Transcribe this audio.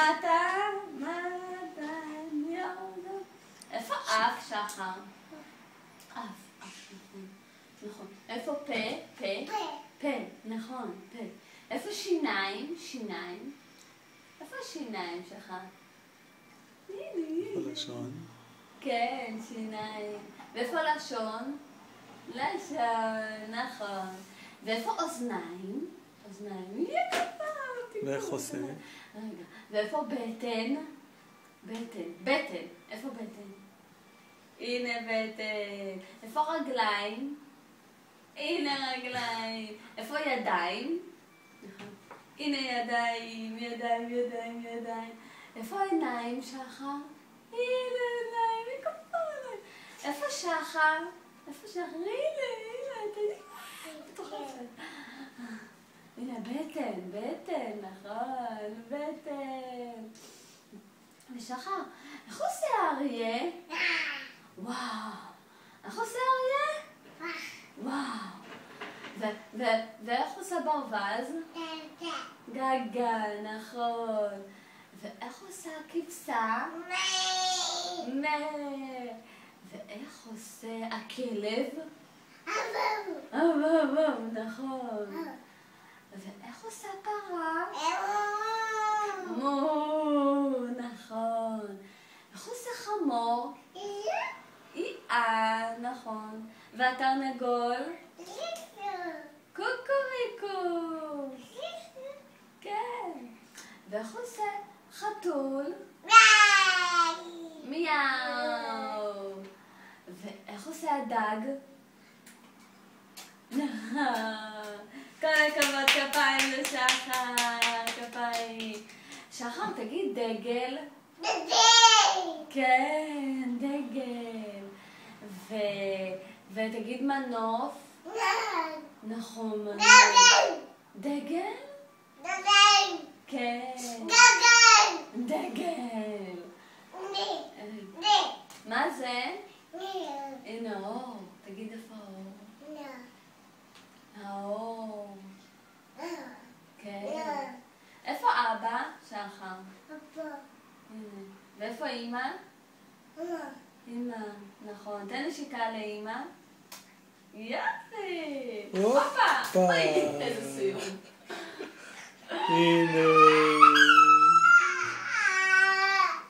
למטה, איפה אף, שחר? אף, נכון. איפה פה? פה, נכון, פה. איפה שיניים? איפה השיניים שלך? איפה לשון? כן, שיניים. ואיפה לשון? נכון. ואיפה אוזניים? ואיך עושה? רגע. ואיפה בטן? בטן. איפה בטן? הנה בטן. איפה רגליים? הנה רגליים. איפה ידיים? הנה ידיים. איפה העיניים, שחר? הנה עיניים. איפה שחר? הנה, הנה, בטן, נכון, בטן. ושחר, איך עושה אריה? וואו. איך עושה אריה? וואו. ואיך עושה ברווז? גגה, נכון. ואיך עושה כבשה? ואיך עושה הכלב? נכון. ואיך עושה פרה? נכון. איך עושה חמור? נכון. והתרנגול? קוקוריקו. כן. ואיך עושה חתול? מיאו. ואיך עושה הדג? כל הכבוד, כפיים לשחר, כפיים. שחר, תגיד דגל. כן, דגל. ותגיד מנוף. נכון, מנוף. דגל? כן. דגל. מה זה? הנה אור. תגיד איפה האור. האור. כן. איפה אבא? שחר. הנה. ואיפה אמא? אמא. נכון. תן נשיקה לאמא. יופי. הופה. איזה סיום. הנה.